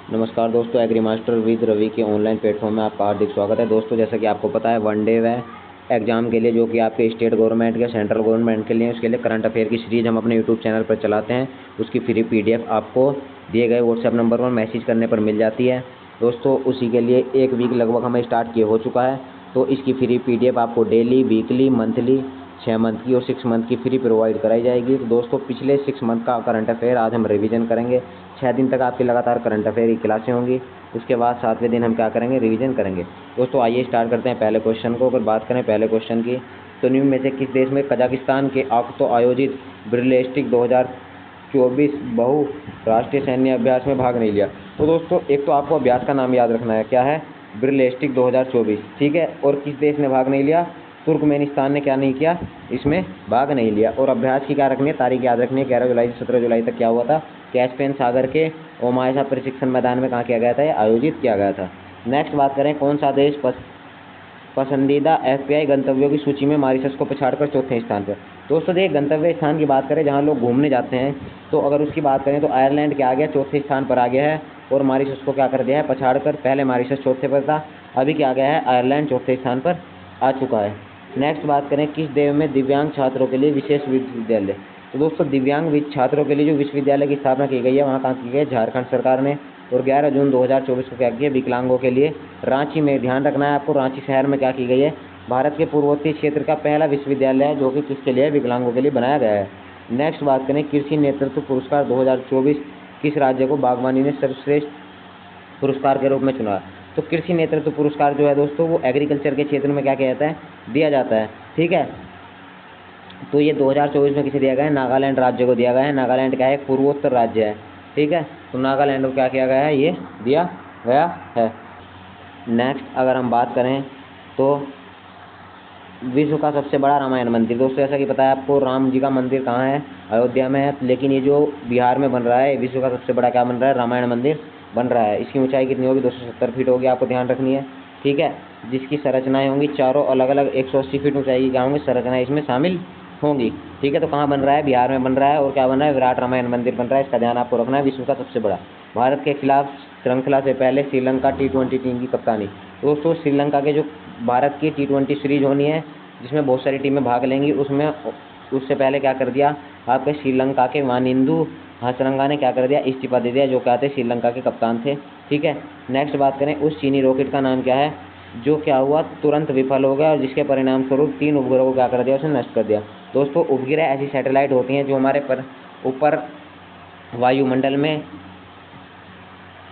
नमस्कार दोस्तों, agree master with Ravi के ऑनलाइन प्लेटफॉर्म में आपका हार्दिक स्वागत है। दोस्तों, जैसा कि आपको पता है, वनडे व एग्जाम के लिए जो कि आपके स्टेट गवर्नमेंट के सेंट्रल गवर्नमेंट के लिए, उसके लिए करंट अफेयर की सीरीज हम अपने यूट्यूब चैनल पर चलाते हैं। उसकी फ्री पीडीएफ आपको दिए गए व्हाट्सएप नंबर पर मैसेज करने पर मिल जाती है। दोस्तों, उसी के लिए एक वीक लगभग हमें स्टार्ट किए हो चुका है। तो इसकी फ्री पीडीएफ आपको डेली, वीकली, मंथली, 6 मंथ की और 6 मंथ की फ्री प्रोवाइड कराई जाएगी। तो दोस्तों, पिछले 6 मंथ का करंट अफेयर आज हम रिवीजन करेंगे। 6 दिन तक आपकी लगातार करंट अफेयर की क्लासें होंगी। उसके बाद 7वें दिन हम क्या करेंगे, रिवीजन करेंगे। दोस्तों, आइए स्टार्ट करते हैं पहले क्वेश्चन को। अगर बात करें पहले क्वेश्चन की, तो निम्न में से किस देश में कजाकिस्तान के आक्तो आयोजित ब्रिलेस्टिक 2024 बहुराष्ट्रीय सैन्य अभ्यास में भाग नहीं लिया? तो दोस्तों, एक तो आपको अभ्यास का नाम याद रखना है, क्या है, ब्रिलेस्टिक 2024, ठीक है। और किस देश ने भाग नहीं लिया? तुर्कमेनिस्तान ने क्या नहीं किया, इसमें भाग नहीं लिया। और अभ्यास की क्या रखनी है, तारीख याद रखनी है, 11 जुलाई से 17 जुलाई तक क्या हुआ था, कैस्पियन सागर के ओमायसा प्रशिक्षण मैदान में कहाँ किया गया था, ये आयोजित किया गया था। नेक्स्ट बात करें, कौन सा देश पसंदीदा एफपीआई गंतव्यों की सूची में मॉरिशस को पछाड़कर चौथे स्थान पर? दोस्तों, देखिए, गंतव्य स्थान की बात करें जहाँ लोग घूमने जाते हैं, तो अगर उसकी बात करें तो आयरलैंड क्या आ गया, चौथे स्थान पर आ गया है। और मॉरिशस को क्या कर दिया है, पछाड़कर। पहले मॉरिशस चौथे पर था, अभी क्या आ गया है, आयरलैंड चौथे स्थान पर आ चुका है। नेक्स्ट बात करें, किस देश में दिव्यांग छात्रों के लिए विशेष विश्वविद्यालय? तो दोस्तों, दिव्यांग छात्रों के लिए जो विश्वविद्यालय की स्थापना की गई है, वहाँ कहाँ की गई है, झारखंड सरकार ने। और 11 जून 2024 को क्या किया, विकलांगों के लिए रांची में, ध्यान रखना है आपको, रांची शहर में क्या की गई है, भारत के पूर्वोत्तर क्षेत्र का पहला विश्वविद्यालय है, जो कि किसके लिए, विकलांगों के लिए बनाया गया है। नेक्स्ट बात करें, कृषि नेतृत्व पुरस्कार 2024 किस राज्य को बागवानी ने सर्वश्रेष्ठ पुरस्कार के रूप में चुना? तो कृषि नेतृत्व पुरस्कार जो है दोस्तों, वो एग्रीकल्चर के क्षेत्र में क्या किया जाता है, दिया जाता है, ठीक है। तो ये 2024 में किसे दिया गया है, नागालैंड राज्य को दिया गया है। नागालैंड क्या है, पूर्वोत्तर राज्य है, ठीक है। तो नागालैंड को क्या किया गया है, ये दिया गया है। नेक्स्ट अगर हम बात करें तो विश्व का सबसे बड़ा रामायण मंदिर, दोस्तों जैसा कि पता है आपको, राम जी का मंदिर कहाँ है, अयोध्या में है। लेकिन ये जो बिहार में बन रहा है, विश्व का सबसे बड़ा क्या बन रहा है, रामायण मंदिर बन रहा है। इसकी ऊंचाई कितनी होगी, 270 फीट होगी, आपको ध्यान रखनी है, ठीक है। जिसकी संरचनाएं होंगी चारों अलग अलग 180 फीट ऊंचाई की क्या होंगी, संरचनाएं इसमें शामिल होंगी, ठीक है। तो कहाँ बन रहा है, बिहार में बन रहा है। और क्या बन रहा है, विराट रामायण मंदिर बन रहा है, इसका ध्यान आपको रखना है, विश्व का सबसे बड़ा। भारत के खिलाफ श्रृंखला से पहले श्रीलंका T20 टीम की कप्तानी। दोस्तों, श्रीलंका के जो भारत की T20 सीरीज होनी है, जिसमें बहुत सारी टीमें भाग लेंगी, उसमें उससे पहले क्या कर दिया, आपके श्रीलंका के वानिंदु हसरंगा ने क्या कर दिया, इस्तीफा दे दिया, जो क्या थे, श्रीलंका के कप्तान थे, ठीक है। नेक्स्ट बात करें, उस चीनी रॉकेट का नाम क्या है जो क्या हुआ, तुरंत विफल हो गया और जिसके परिणाम स्वरूप 3 उपग्रहों को क्या कर दिया, उसे नष्ट कर दिया? दोस्तों, उपग्रह ऐसी सैटेलाइट होती हैं जो हमारे ऊपर वायुमंडल में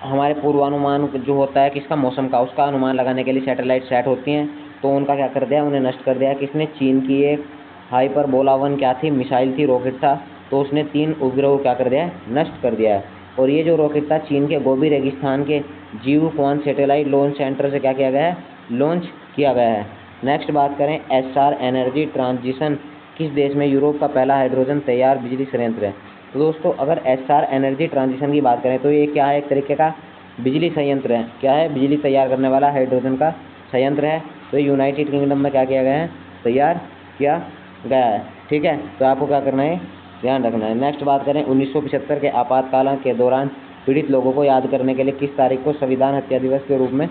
हमारे पूर्वानुमान जो होता है किसका, मौसम का, उसका अनुमान लगाने के लिए सैटेलाइट सेट होती हैं। तो उनका क्या कर दिया, उन्हें नष्ट कर दिया किसने, चीन की एक हाइपरबोला 1 क्या थी, मिसाइल थी, रॉकेट था। तो उसने 3 उपग्रहों को क्या कर दिया है, नष्ट कर दिया है। और ये जो रॉकेट था, चीन के गोबी रेगिस्तान के जीवू क्वान सैटेलाइट लॉन्च सेंटर से क्या किया गया है, लॉन्च किया गया है। नेक्स्ट बात करें, एस्सार एनर्जी ट्रांजिशन किस देश में यूरोप का पहला हाइड्रोजन तैयार बिजली संयंत्र है? तो दोस्तों, अगर एस्सार एनर्जी ट्रांजिशन की बात करें तो ये क्या है, एक तरीके का बिजली संयंत्र है। क्या है, बिजली तैयार करने वाला हाइड्रोजन का संयंत्र है। तो यूनाइटेड किंगडम में क्या किया गया है, तैयार किया गया है, ठीक है। तो आपको क्या करना है, ध्यान रखना है। नेक्स्ट बात करें, 1975 के आपातकाल के दौरान पीड़ित लोगों को याद करने के लिए किस तारीख को संविधान हत्या दिवस के रूप में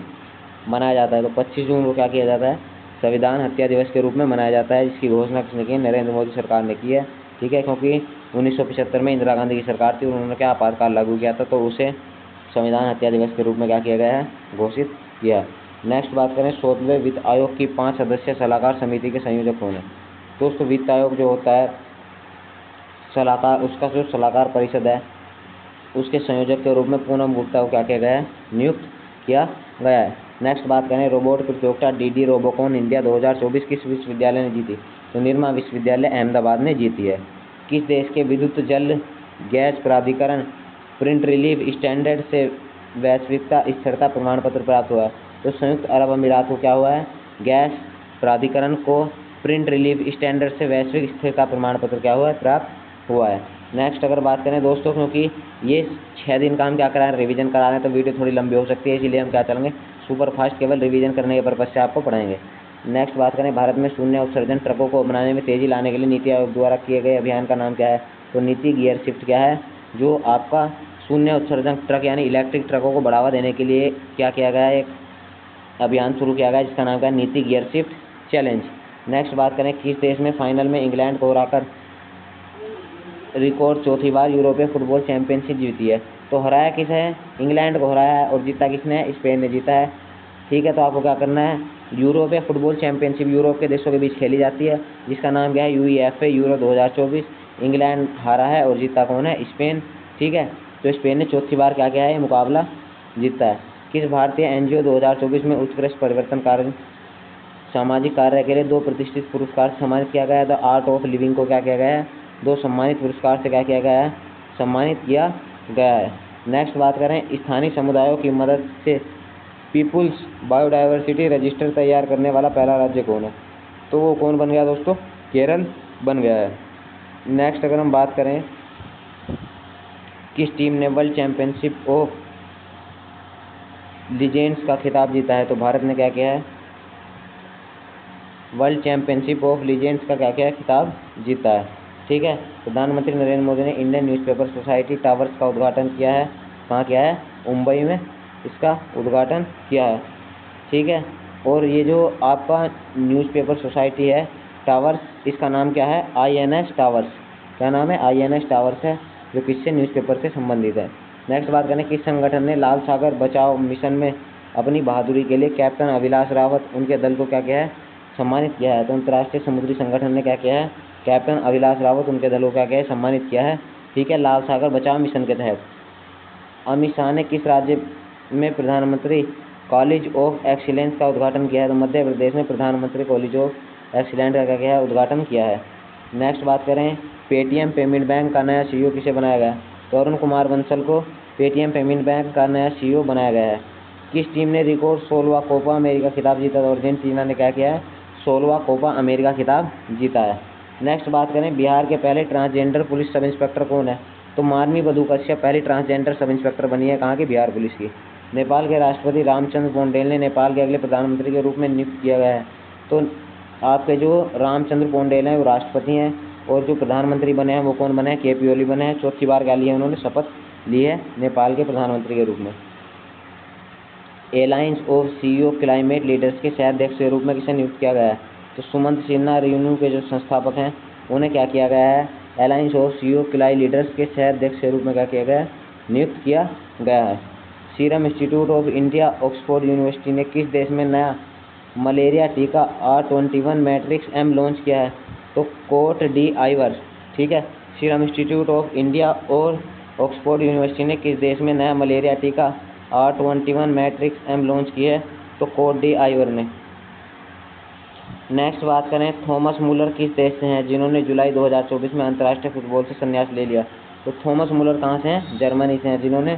मनाया जाता है? तो 25 जून को क्या किया जाता है, संविधान हत्या दिवस के रूप में मनाया जाता है। जिसकी घोषणा किसने की, नरेंद्र मोदी सरकार ने की है, ठीक है। क्योंकि 1975 में इंदिरा गांधी की सरकार थी, उन्होंने क्या आपातकाल लागू किया था, तो उसे संविधान हत्या दिवस के रूप में क्या किया गया है, घोषित किया। नेक्स्ट बात करें, 16वें वित्त आयोग की 5 सदस्य सलाहकार समिति के संयोजक कौन है? दोस्तों, वित्त आयोग जो होता है सलाहकार, उसका जो सलाहकार परिषद है, उसके संयोजक के रूप में पूनम गुप्ता को क्या किया गया है, नियुक्त किया गया है। नेक्स्ट बात करें, रोबोट प्रतियोगिता डीडी रोबोकॉन इंडिया 2024 किस विश्वविद्यालय ने जीती? तो निर्मा विश्वविद्यालय अहमदाबाद ने जीती है। किस देश के विद्युत जल गैस प्राधिकरण प्रिंट रिलीफ स्टैंडर्ड से वैश्विकता स्थिरता प्रमाण पत्र प्राप्त हुआ है? तो संयुक्त अरब अमीरात को क्या हुआ है, गैस प्राधिकरण को प्रिंट रिलीफ स्टैंडर्ड से वैश्विक स्थिरता प्रमाण पत्र क्या हुआ है, प्राप्त हुआ है। नेक्स्ट अगर बात करें दोस्तों, क्योंकि ये 6 दिन का हम क्या करा रहे हैं, रिवीजन करा रहे हैं, तो वीडियो थोड़ी लंबी हो सकती है, इसीलिए हम क्या चलेंगे, सुपर फास्ट, केवल रिवीजन करने के पर्पज से आपको पढ़ाएंगे। नेक्स्ट बात करें, भारत में शून्य उत्सर्जन ट्रकों को बनाने में तेजी लाने के लिए नीति आयोग द्वारा किए गए अभियान का नाम क्या है? तो नीति गियर शिफ्ट क्या है, जो आपका शून्य उत्सर्जन ट्रक यानी इलेक्ट्रिक ट्रकों को बढ़ावा देने के लिए क्या किया गया है, एक अभियान शुरू किया गया है जिसका नाम क्या है, नीति गियर शिफ्ट चैलेंज। नेक्स्ट बात करें, किस देश में फाइनल में इंग्लैंड को हराकर रिकॉर्ड चौथी बार यूरोपीय फुटबॉल चैंपियनशिप जीती है? तो हराया किस है, इंग्लैंड को हराया है, और जीता किसने है, स्पेन ने जीता है। ठीक है, तो आपको क्या करना है, यूरोपीय फुटबॉल चैंपियनशिप यूरोप के देशों के बीच खेली जाती है जिसका नाम क्या है, UEFA यूरो 2024। इंग्लैंड हारा है और जीता कौन है, स्पेन। ठीक है, तो स्पेन ने चौथी बार क्या किया है, मुकाबला जीता है। किस भारतीय NGO 2024 में उत्कृष्ट परिवर्तन कार्य सामाजिक कार्य के लिए 2 प्रतिष्ठित पुरस्कार से सम्मानित किया गया है? द आर्ट ऑफ लिविंग को क्या किया गया है, 2 सम्मानित पुरस्कार से क्या किया गया है, सम्मानित किया गया है। नेक्स्ट बात करें, स्थानीय समुदायों की मदद से पीपुल्स बायोडाइवर्सिटी रजिस्टर तैयार करने वाला पहला राज्य कौन है? तो वो कौन बन गया दोस्तों, केरल बन गया है। नेक्स्ट अगर हम बात करें, किस टीम ने वर्ल्ड चैंपियनशिप ऑफ लीजेंड्स का खिताब जीता है? तो भारत ने क्या किया है, वर्ल्ड चैंपियनशिप ऑफ लीजेंड्स का क्या किया है, खिताब जीता है। ठीक है, प्रधानमंत्री नरेंद्र मोदी ने इंडियन न्यूज़पेपर सोसाइटी टावर्स का उद्घाटन किया है, कहाँ किया है, मुंबई में इसका उद्घाटन किया है। ठीक है, और ये जो आपका न्यूज़पेपर सोसाइटी है टावर्स, इसका नाम क्या है, INS टावर्स। क्या नाम है, INS टावर्स है, जो किससे, न्यूज़पेपर से संबंधित है। नेक्स्ट बात करें, किस संगठन ने लाल सागर बचाओ मिशन में अपनी बहादुरी के लिए कैप्टन अभिलाष रावत उनके दल को क्या किया है, सम्मानित किया है? तो अंतर्राष्ट्रीय समुद्री संगठन ने क्या किया है, कैप्टन अभिलाष रावत उनके दल को क्या किया है, सम्मानित किया है। ठीक है, लाल सागर बचाओ मिशन के तहत। अमित शाह ने किस राज्य में प्रधानमंत्री कॉलेज ऑफ एक्सीलेंस का उद्घाटन किया है? तो मध्य प्रदेश में प्रधानमंत्री कॉलेज ऑफ एक्सीलेंस का क्या किया है, उद्घाटन किया है। नेक्स्ट बात करें, पेटीएम पेमेंट बैंक का नया CEO किसे बनाया गया? तो अरुण कुमार बंसल को पेटीएम पेमेंट बैंक का नया CEO बनाया गया है। किस टीम ने रिकॉर्ड 16वां कोपा अमेरिका खिताब जीता? तो अर्जेंटीना ने क्या किया है, 16वां कोपा अमेरिका खिताब जीता है। नेक्स्ट बात करें, बिहार के पहले ट्रांसजेंडर पुलिस सब इंस्पेक्टर कौन है? तो मानवी बधु कश्यप पहली ट्रांसजेंडर सब इंस्पेक्टर बनी है, कहाँ की, बिहार पुलिस की। नेपाल के राष्ट्रपति रामचंद्र पौंडेल ने नेपाल के अगले प्रधानमंत्री के रूप में नियुक्त किया गया है। तो आपके जो रामचंद्र पौंडेल हैं वो राष्ट्रपति हैं, और जो प्रधानमंत्री बने हैं वो कौन बने हैं, KP ओली बने हैं। चौथी बार क्या लिया उन्होंने, शपथ ली है नेपाल के प्रधानमंत्री के रूप में। Alliance of CEO climate leaders के सह अध्यक्ष के रूप में किसे नियुक्त किया गया है? तो सुमंत सिन्हा रिन्यू के जो संस्थापक हैं उन्हें क्या किया गया है, एलायंस ऑफ CEO क्लाई लीडर्स के सह अध्यक्ष के रूप में क्या किया गया है, नियुक्त किया गया है। Serum institute of India Oxford university ने किस देश में नया मलेरिया टीका R21 मैट्रिक्स M लॉन्च किया है? तो कोट डी आइवर। ठीक है, सीरम इंस्टीट्यूट ऑफ इंडिया और ऑक्सफोर्ड यूनिवर्सिटी ने किस देश में नया मलेरिया टीका R21 मैट्रिक्स M लॉन्च की है? तो कोट डी आइवर ने। नेक्स्ट बात करें, थॉमस मुलर किस देश से हैं जिन्होंने जुलाई 2024 में अंतर्राष्ट्रीय फुटबॉल से संन्यास ले लिया? तो थॉमस मुलर कहाँ से हैं, जर्मनी से हैं, जिन्होंने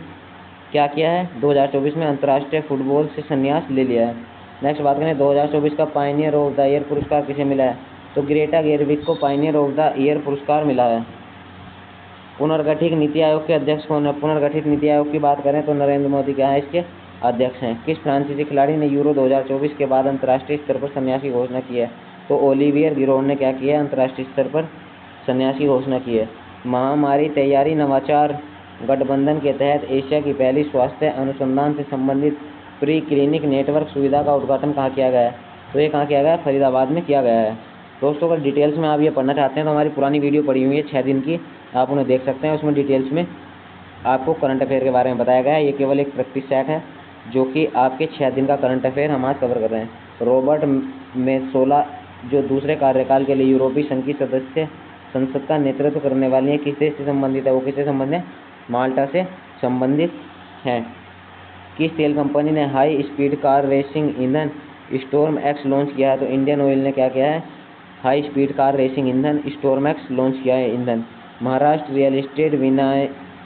क्या किया है, 2024 में अंतर्राष्ट्रीय फुटबॉल से संन्यास ले लिया है। नेक्स्ट बात करें, 2024 का पायनियर ऑफ द ईयर पुरस्कार किसे मिला है? तो ग्रेटा गेरविक को पायनियर ऑफ द ईयर पुरस्कार मिला है। पुनर्गठित नीति आयोग के अध्यक्ष कौन है? पुनर्गठित नीति आयोग की बात करें तो नरेंद्र मोदी क्या है इसके अध्यक्ष हैं। किस फ्रांसीसी खिलाड़ी ने यूरो 2024 के बाद अंतर्राष्ट्रीय स्तर पर संन्यास की घोषणा की है? तो ओलिवियर गिरोन ने क्या किया है, अंतर्राष्ट्रीय स्तर पर संन्यास की घोषणा की है। महामारी तैयारी नवाचार गठबंधन के तहत एशिया की पहली स्वास्थ्य अनुसंधान से संबंधित प्री क्लिनिक नेटवर्क सुविधा का उद्घाटन कहाँ किया गया है? तो ये कहाँ किया गया है, फरीदाबाद में किया गया है। दोस्तों अगर डिटेल्स में आप ये पढ़ना चाहते हैं तो हमारी पुरानी वीडियो पड़ी हुई है 6 दिन की, आप उन्हें देख सकते हैं। उसमें डिटेल्स में आपको करंट अफेयर के बारे में बताया गया है। ये केवल एक प्रैक्टिस सेट है जो कि आपके 6 दिन का करंट अफेयर हम आज कवर कर रहे हैं। रॉबर्ट मेत्सोला जो दूसरे कार्यकाल के लिए यूरोपीय संघ की सदस्य संसद का नेतृत्व करने वाली है, किस देश से संबंधित है? वो किससे संबंधित है, माल्टा से संबंधित है। किस तेल कंपनी ने हाई स्पीड कार रेसिंग ईंधन स्टॉर्म एक्स लॉन्च किया है? तो इंडियन ऑयल ने क्या किया है, हाई स्पीड कार रेसिंग ईंधन स्टॉर्म एक्स लॉन्च किया है ईंधन। महाराष्ट्र रियल एस्टेट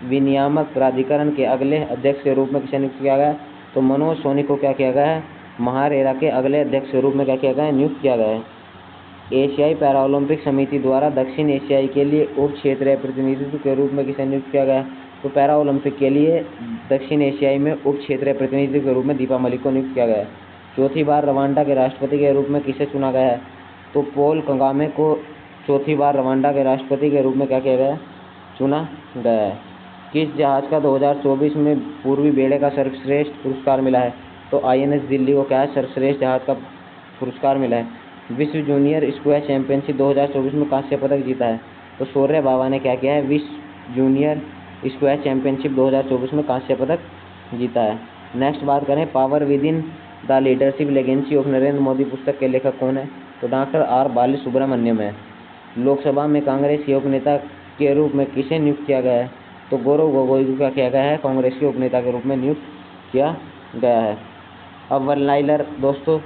विनियामक प्राधिकरण के अगले अध्यक्ष के रूप में किसे नियुक्त किया गया? तो मनोज सोनी को क्या किया गया है, महारेरा के अगले अध्यक्ष के रूप में क्या किया गया है, नियुक्त किया गया है। एशियाई पैरालंपिक समिति द्वारा दक्षिण एशियाई के लिए उप क्षेत्रीय प्रतिनिधित्व के रूप में किसे नियुक्त किया गया? तो पैरा ओलंपिक के लिए दक्षिण एशियाई में उप क्षेत्रीय प्रतिनिधित्व के रूप में दीपा मलिक को नियुक्त किया गया है। चौथी बार रवांडा के राष्ट्रपति के रूप में किसे चुना गया है? तो पॉल कगामे को चौथी बार रवांडा के राष्ट्रपति के रूप में क्या किया गया है, चुना गया है। किस जहाज का 2024 में पूर्वी बेड़े का सर्वश्रेष्ठ पुरस्कार मिला है? तो INS दिल्ली को क्या है, सर्वश्रेष्ठ जहाज का पुरस्कार मिला है। विश्व जूनियर स्क्वैश चैंपियनशिप 2024 में कांस्य पदक जीता है। तो शौर्य बाबा ने क्या किया है, विश्व जूनियर स्क्वैश चैंपियनशिप 2024 में कांस्य पदक जीता है। नेक्स्ट बात करें, power within the leadership legacy of Narendra Modi पुस्तक के लेखक कौन है? तो डॉक्टर R बालासुब्रमण्यम है। लोकसभा में कांग्रेस के उपनेता के रूप में किसे नियुक्त किया गया है? तो गौरव गोगोई को क्या किया गया है, कांग्रेस के उपनेता के रूप में नियुक्त किया गया है। अब वन लाइनर दोस्तों,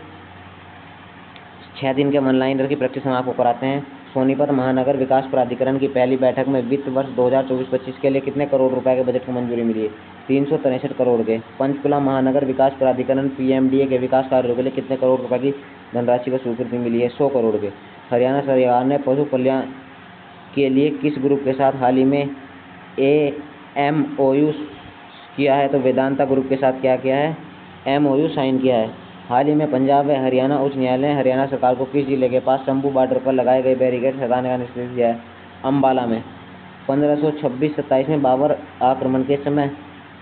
6 दिन के वन लाइनर की प्रैक्टिस हम आपको कराते हैं। सोनीपत महानगर विकास प्राधिकरण की पहली बैठक में वित्त वर्ष 2024-25 के लिए कितने करोड़ रुपए के बजट को मंजूरी मिली है? 363 करोड़ के। पंचकुला महानगर विकास प्राधिकरण PMDA के विकास कार्यों के लिए कितने करोड़ रुपए की धनराशि को स्वीकृति मिली है? 100 करोड़ के। हरियाणा सरकार ने पशु कल्याण के लिए किस ग्रुप के साथ हाल ही में MOU किया है? तो वेदांता ग्रुप के साथ क्या किया है, MOU साइन किया है। हाल ही में पंजाब व हरियाणा उच्च न्यायालय ने हरियाणा सरकार को किस जिले के पास शंभू बॉर्डर पर लगाए गए बैरिकेड हटाने का निर्देश दिया है? अम्बाला में। 1526-27 में बाबर आक्रमण के समय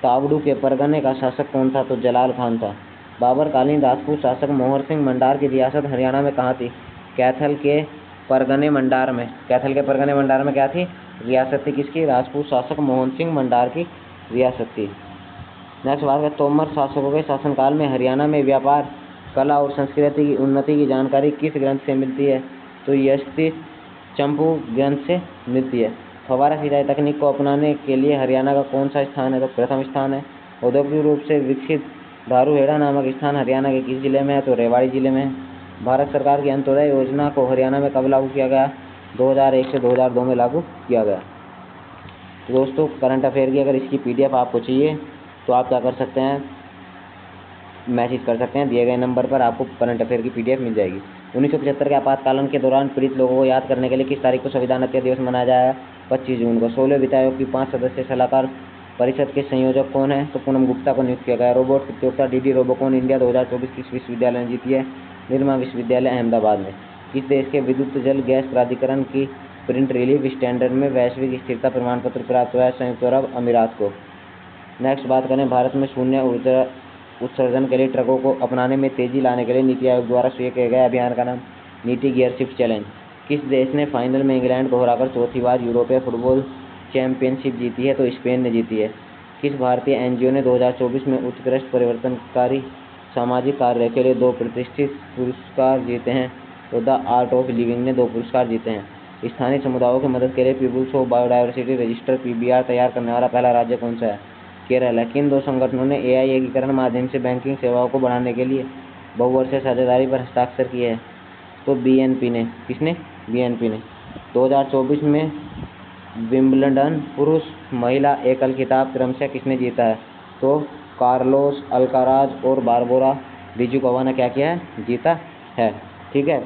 तावड़ू के परगने का शासक कौन था? तो जलाल खान था। बाबरकालीन राजपूत शासक मोहर सिंह मंडार की रियासत हरियाणा में कहाँ थी? कैथल के परगने मंडार में। कैथल के परगने मंडार में क्या थी? रियासत थी किसकी? राजपूत शासक मोहन सिंह मंडार की रियासत थी। नेक्स्ट बात है, तोमर शासकों के शासनकाल में हरियाणा में व्यापार, कला और संस्कृति की उन्नति की जानकारी किस ग्रंथ से मिलती है? तो यष्टि चंपू ग्रंथ से मिलती है। फव्वारा सिंचाई तकनीक को अपनाने के लिए हरियाणा का कौन सा स्थान है? तो प्रथम स्थान है। औद्योगिक रूप से विकसित धारूहेड़ा नामक स्थान हरियाणा के किस जिले में है? तो रेवाड़ी जिले में है। भारत सरकार की अंत्योदय योजना को हरियाणा में कब लागू किया गया? 2001 से 2002 में लागू किया गया। तो दोस्तों, करंट अफेयर की अगर इसकी PDF आपको चाहिए तो आप क्या कर सकते हैं, मैसेज कर सकते हैं, दिए गए नंबर पर आपको करंट अफेयर की PDF मिल जाएगी। 1975 के आपातकाल के दौरान पीड़ित लोगों को याद करने के लिए किस तारीख को संविधान हत्या दिवस मनाया जाएगा? 25 जून को। 16वें वित्त आयोग की 5 सदस्यीय सलाहकार परिषद के संयोजक कौन है? तो पूनम गुप्ता को नियुक्त किया गया। रोबोट प्रतियोगिता DD रोबोकॉन इंडिया 2024 किस विश्वविद्यालय ने जीती है? निर्मा विश्वविद्यालय अहमदाबाद में। किस देश के विद्युत जल गैस प्राधिकरण की प्रिंट रिलीफ स्टैंडर्ड में वैश्विक स्थिरता प्रमाण पत्र प्राप्त हुआ है? संयुक्त अरब अमीरात को। नेक्स्ट बात करें, भारत में शून्य ऊर्जा उत्सर्जन के लिए ट्रकों को अपनाने में तेजी लाने के लिए नीति आयोग द्वारा शुरू किए गए अभियान का नाम? नीति गियर शिफ्ट चैलेंज। किस देश ने फाइनल में इंग्लैंड को हराकर चौथी बार यूरोपीय फुटबॉल चैंपियनशिप जीती है? तो स्पेन ने जीती है। किस भारतीय NGO ने 2024 में उत्कृष्ट परिवर्तनकारी सामाजिक कार्य के लिए 2 प्रतिष्ठित पुरस्कार जीते हैं? तो द आर्ट ऑफ लिविंग ने 2 पुरस्कार जीते हैं। स्थानीय समुदायों की मदद के लिए people's of biodiversity register PBR तैयार करने वाला पहला राज्य कौन सा है? केरल है। किन 2 संगठनों ने AI एकीकरण माध्यम से बैंकिंग सेवाओं को बढ़ाने के लिए बहुवर्षीय साझेदारी पर हस्ताक्षर किए हैं? तो BNP ने। किसने? BNP ने। 2024 में विंबलडन पुरुष महिला एकल खिताब क्रमशः किसने जीता है? तो कार्लोस अल्काराज और बारबोरा डिजुकोवा ने क्या किया है? जीता है। ठीक है।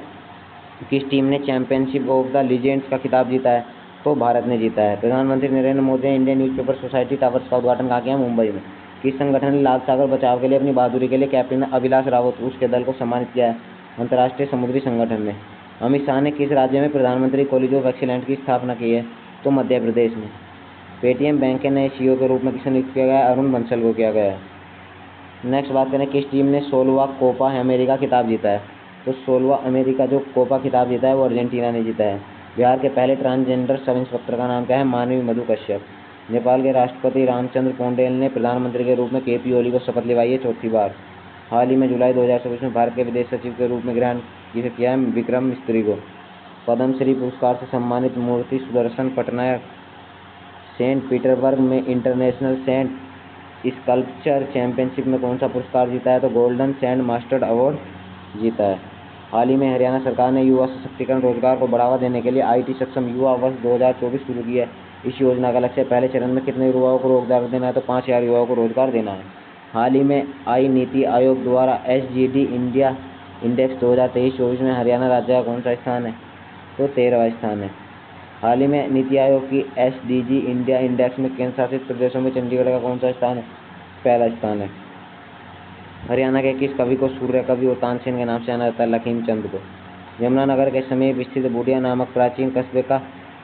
किस टीम ने चैंपियनशिप ऑफ द लीजेंड्स का खिताब जीता है? तो भारत ने जीता है। प्रधानमंत्री नरेंद्र मोदी ने इंडियन न्यूज़पेपर सोसाइटी टावर्स का उद्घाटन कहाँ किया? मुंबई में। किस संगठन ने लाल सागर बचाव के लिए अपनी बहादुरी के लिए कैप्टन अभिलाष रावत उसके दल को सम्मानित किया है? अंतर्राष्ट्रीय समुद्री संगठन ने। अमित शाह ने किस राज्य में प्रधानमंत्री कॉलेज ऑफ एक्सीलेंस की स्थापना की है? तो मध्य प्रदेश में। पेटीएम बैंक के नए CEO के रूप में किसे नियुक्त किया गया है? अरुण बंसल को किया गया है। नेक्स्ट बात करें, किस टीम ने 16वां कोपा अमेरिका खिताब जीता है? तो 16वां अमेरिका जो कोपा खिताब जीता है वो अर्जेंटीना ने जीता है। बिहार के पहले ट्रांसजेंडर सब इंस्पेक्टर का नाम क्या है? मानवी मधु कश्यप। नेपाल के राष्ट्रपति रामचंद्र पौडेल ने प्रधानमंत्री के रूप में KP ओली को शपथ दिलवाई है 4थी बार। हाल ही में जुलाई 2024 में भारत के विदेश सचिव के रूप में ग्रहण किसे किया है? विक्रम मिस्त्री को। पद्मश्री पुरस्कार से सम्मानित मूर्ति सुदर्शन पटनायक सेंट पीटर्सबर्ग में इंटरनेशनल सेंट स्कल्पचर चैंपियनशिप में कौन सा पुरस्कार जीता है? तो गोल्डन सैंड मास्टर्ड अवार्ड जीता है। हाल ही में हरियाणा सरकार ने युवा सशक्तिकरण रोजगार को बढ़ावा देने के लिए IT सक्षम युवा वर्ष 2024 शुरू किया है। इस योजना का लक्ष्य पहले चरण में कितने युवाओं को रोजगार देना है? तो 5000 युवाओं को रोजगार देना है। हाल ही में आई नीति आयोग द्वारा SGD इंडिया इंडेक्स 2023-24 में हरियाणा राज्य का कौन सा स्थान है? तो 13वां स्थान है। हाल ही में नीति आयोग की SDG इंडिया इंडेक्स में केंद्र शासित प्रदेशों में चंडीगढ़ का कौन सा स्थान है? पहला स्थान है। हरियाणा के किस कवि को सूर्य कवि और तानसेन के नाम से जाना जाता है? लखीमचंद को। यमुनानगर के समीप स्थित बूडिया नामक प्राचीन कस्बे का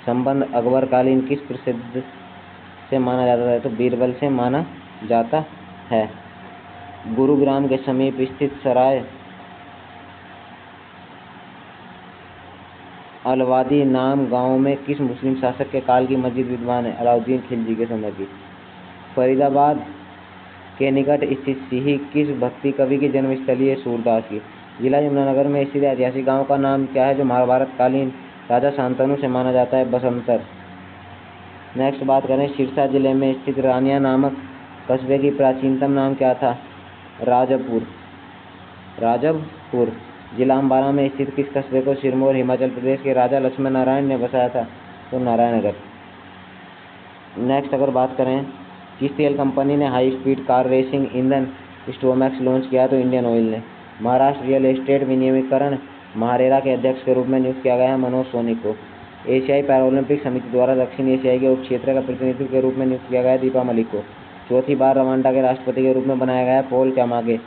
संबंध अकबरकालीन किस प्रसिद्ध से माना जाता है, तो बीरबल से माना जाता है। गुरुग्राम के समीप स्थित सराय अलवादी नाम गांव में किस मुस्लिम शासक के काल की मस्जिद विद्यमान है? अलाउद्दीन खिलजी के समय की। फरीदाबाद के निकट स्थित सीही किस भक्ति कवि की जन्मस्थली है? सूरदास की। जिला यमुनानगर में स्थित ऐतिहासिक गांव का नाम क्या है जो महाभारत कालीन राजा शांतनु से माना जाता है? बसंतर। नेक्स्ट बात करें, सिरसा जिले में स्थित रानिया नामक कस्बे की प्राचीनतम नाम क्या था? राजपुर। जिला अम्बाला में स्थित किस कस्बे को सिरमौर हिमाचल प्रदेश के राजा लक्ष्मण नारायण ने बसाया था? तो नारायणगढ़। नेक्स्ट अगर बात करें, किस तेल कंपनी ने हाई स्पीड कार रेसिंग ईंधन स्टोमैक्स लॉन्च किया? तो इंडियन ऑयल ने। महाराष्ट्र रियल एस्टेट विनियमीकरण महारेरा के अध्यक्ष के रूप में नियुक्त किया गया है मनोज सोनी को। एशियाई पैरालंपिक समिति द्वारा दक्षिण एशिया के उप क्षेत्र का प्रतिनिधित्व के रूप में नियुक्त किया गया है दीपा मलिक को। चौथी बार रवांडा के राष्ट्रपति के रूप में बनाया गया है पॉल कैमागे।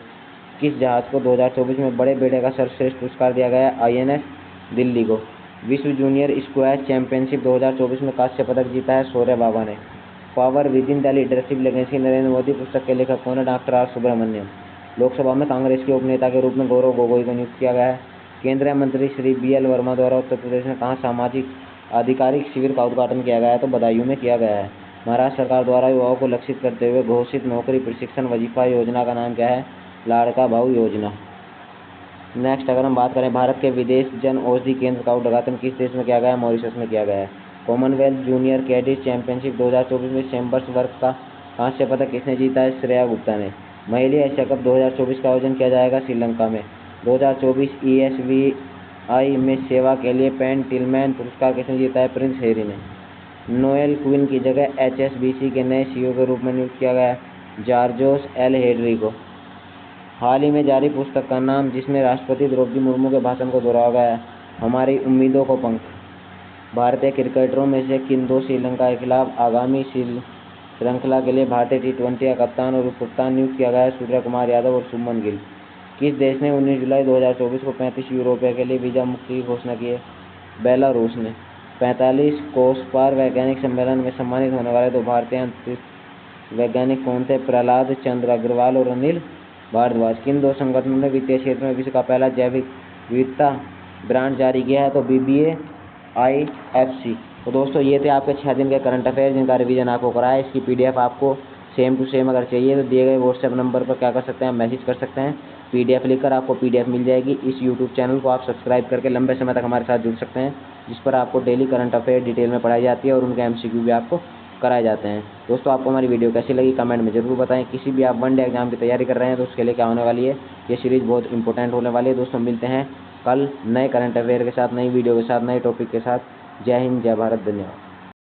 किस जहाज को 2024 में बड़े बेड़े का सर्वश्रेष्ठ पुरस्कार दिया गया है? INS दिल्ली को। विश्व जूनियर स्क्वैश चैंपियनशिप 2024 में कांस्य पदक जीता है शौर्य बाबा ने। Power within the leadership legacy Narendra Modi पुस्तक के लेखक कौन है? Doctor R Subramaniam. लोकसभा में कांग्रेस के उपनेता के रूप में गौरव गोगोई को नियुक्त किया गया है। केंद्रीय मंत्री श्री BL वर्मा द्वारा उत्तर प्रदेश में कहाँ सामाजिक आधिकारिक शिविर का उद्घाटन किया गया है? तो बदायूं में किया गया है। महाराष्ट्र सरकार द्वारा युवाओं को लक्षित करते हुए घोषित नौकरी प्रशिक्षण वजीफा योजना का नाम क्या है? लाड़का भाऊ योजना। नेक्स्ट अगर हम बात करें, भारत के विदेश जन औषधि केंद्र का उद्घाटन किस देश में किया गया है? मॉरिशस में किया गया है। कॉमनवेल्थ जूनियर कैडेट चैंपियनशिप 2024 में चैम्बर्स वर्ग का कांस्य पदक किसने जीता है? श्रेया गुप्ता ने। महिला एशिया कप 2024 का आयोजन किया जाएगा श्रीलंका में। 2024 ESVI में सेवा के लिए पेन टिलमैन पुरस्कार किसने जीता है? प्रिंस हैरी ने। नोएल क्विन की जगह HSBC के नए CEO के रूप में नियुक्त किया गया है जॉर्जोस एल हेडरी को। हाल ही में जारी पुस्तक का नाम जिसमें राष्ट्रपति द्रौपदी मुर्मू के भाषण को दोहराया गया है? हमारी उम्मीदों को पंख। भारतीय क्रिकेटरों में से किन दो श्रीलंका के खिलाफ आगामी श्रृंखला के लिए भारतीय T20 का कप्तान और उप कप्तान नियुक्त किया गया है? सूर्य कुमार यादव और शुभमन गिल। किस देश ने 19 जुलाई 2024 को 35 यूरोपीय के लिए वीजा मुक्ति की घोषणा की है? बेलारूस ने। 45 कोसपार वैज्ञानिक सम्मेलन में सम्मानित होने वाले दो भारतीय अंतरिक्ष वैज्ञानिक कौन थे? प्रहलाद चंद्र अग्रवाल और अनिल भारद्वाज। किन दो संगठनों ने वित्तीय क्षेत्र में विश्व का पहला जैविक विविधता ब्रांड जारी किया है? तो BBA IFC। तो दोस्तों ये थे आपके 6 दिन के करंट अफेयर जिनका रिवीजन आपको कराया। इसकी PDF आपको सेम टू सेम अगर चाहिए तो दिए गए व्हाट्सएप नंबर पर क्या कर सकते हैं? मैसेज कर सकते हैं। PDF लिखकर आपको PDF मिल जाएगी। इस YouTube चैनल को आप सब्सक्राइब करके लंबे समय तक हमारे साथ जुड़ सकते हैं, जिस पर आपको डेली करंट अफेयर डिटेल में पढ़ाई जाती है और उनके MCQ भी आपको कराए जाते हैं। दोस्तों आपको हमारी वीडियो कैसी लगी कमेंट में जरूर बताएं। किसी भी आप वनडे एग्जाम की तैयारी कर रहे हैं तो उसके लिए क्या होने वाली है, ये सीरीज बहुत इंपॉर्टेंट होने वाली है। दोस्तों मिलते हैं कल नए करंट अफेयर के साथ, नई वीडियो के साथ, नए टॉपिक के साथ। जय हिंद, जय भारत, धन्यवाद।